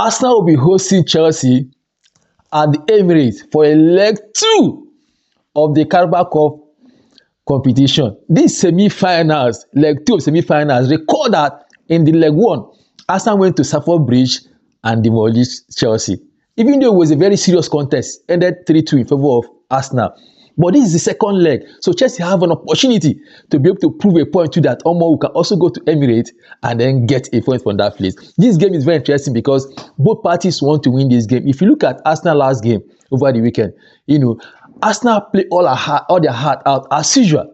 Arsenal will be hosting Chelsea at the Emirates for a leg 2 of the Carabao Cup competition. These semi-finals, leg 2 of semi-finals, recall that in the leg 1, Arsenal went to Stamford Bridge and demolished Chelsea. Even though it was a very serious contest, ended 3-2 in favour of Arsenal. But this is the second leg, so Chelsea have an opportunity to be able to prove a point to that Omo, we can also go to Emirates and then get a point from that place. This game is very interesting because both parties want to win this game. If you look at Arsenal last game over the weekend, Arsenal play all their heart out as usual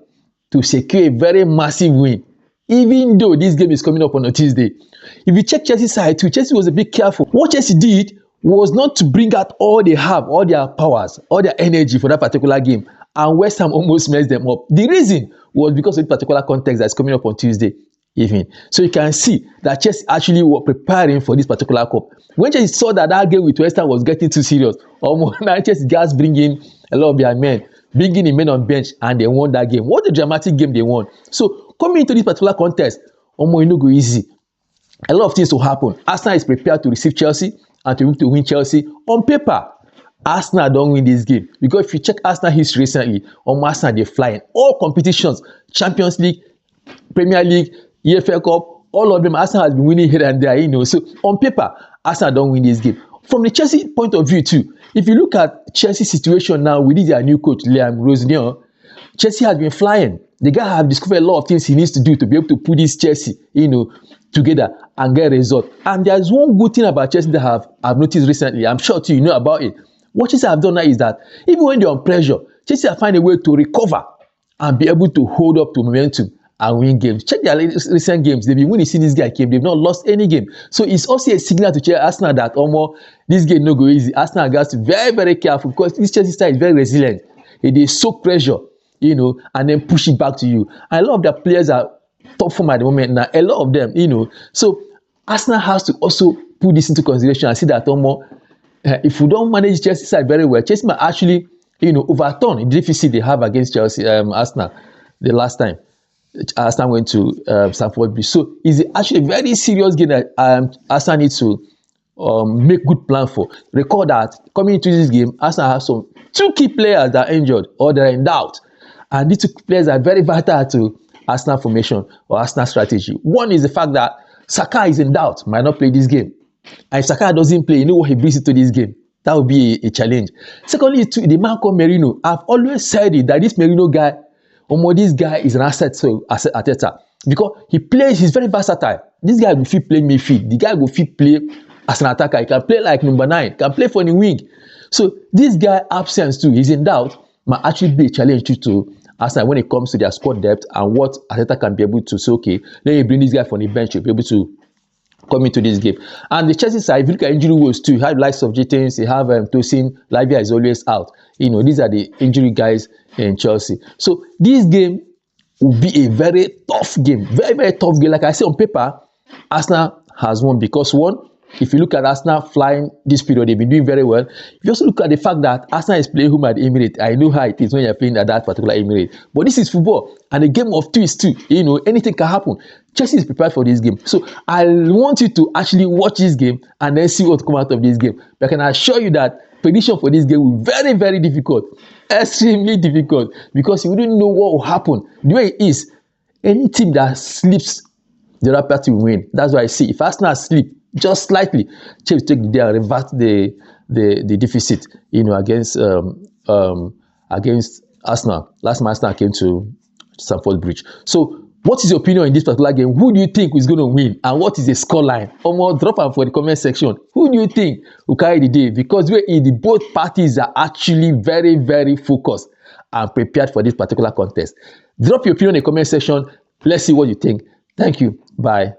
to secure a very massive win. Even though this game is coming up on a Tuesday. If you check Chelsea's side too, Chelsea was a bit careful. What Chelsea did was not to bring out all they have, all their powers, all their energy for that particular game. And West Ham almost messed them up. The reason was because of the particular context that's coming up on Tuesday evening. So you can see that Chelsea actually were preparing for this particular cup. When Chelsea saw that game with West Ham was getting too serious, almost now Chelsea guys bring in a lot of their men, bringing the men on bench, and they won that game. What a dramatic game they won. So coming into this particular contest, almost no go easy. A lot of things to happen. Arsenal is prepared to receive Chelsea and to be able to win Chelsea. On paper, Arsenal don't win this game because if you check Arsenal history recently, Arsenal they fly in all competitions, Champions League, Premier League, EFL Cup, all of them. Arsenal has been winning here and there, So on paper, Arsenal don't win this game. From the Chelsea point of view too, if you look at Chelsea's situation now with their new coach Liam Rosenior, Chelsea has been flying. The guy have discovered a lot of things he needs to do to be able to put this Chelsea, together and get a result. And there's one good thing about Chelsea that I've noticed recently. I'm sure too you know about it. What Chelsea have done now is that even when they're on pressure, Chelsea have found a way to recover and be able to hold up to momentum and win games. Check their recent games. They've been winning since this guy came. They've not lost any game. So it's also a signal to Arsenal that this game no go easy. Arsenal has to be very, very careful because this Chelsea side is very resilient. They soak pressure, and then push it back to you. And a lot of their players are top form at the moment now. A lot of them, So Arsenal has to also put this into consideration and see that if we don't manage Chelsea side very well, Chelsea might actually, overturn the deficit they have against Arsenal the last time Arsenal went to Stamford Bridge. So it's actually a very serious game that Arsenal needs to make good plan for. Recall that coming into this game, Arsenal has two key players that are injured or they're in doubt. And these two players are very vital to Arsenal formation or Arsenal strategy. One is the fact that Saka is in doubt, might not play this game. And if Saka doesn't play, you know what he brings into this game. That would be a challenge. Secondly, the man called Merino. I've always said it that this Merino guy, this guy is an asset to Arteta because he's very versatile. This guy will fit play midfield. The guy will fit play as an attacker. He can play like number 9, can play for the wing. So this guy absence too, he's in doubt, might actually be a challenge to Arsenal when it comes to their squad depth and what Arteta can be able to say, okay, let me bring this guy from the bench to be able to come into this game. And the Chelsea side, if you look at injury woes too, you have likes of James, you have Tosin, Lavia is always out. These are the injury guys in Chelsea. So this game will be a very tough game, very, very tough game. Like I say on paper, Arsenal has won because one, if you look at Arsenal flying this period, they've been doing very well. If you also look at the fact that Arsenal is playing home at the Emirates, I know how it is when you're playing at that particular Emirates. But this is football, and a game of twist too. Anything can happen. Chelsea is prepared for this game. So I want you to actually watch this game and then see what comes out of this game. But I can assure you that prediction for this game will be very, very difficult. Extremely difficult. Because you wouldn't know what will happen. The way it is, any team that sleeps, the other party will win. That's why I see. If Arsenal sleep just slightly, Chelsea take the day and revert the deficit, against Arsenal. Last time Arsenal came to Stamford Bridge. So what is your opinion in this particular game? Who do you think is going to win? And what is the scoreline? Drop them for the comment section. Who do you think will carry the day? Because both parties are actually very, very focused and prepared for this particular contest. Drop your opinion in the comment section. Let's see what you think. Thank you. Bye.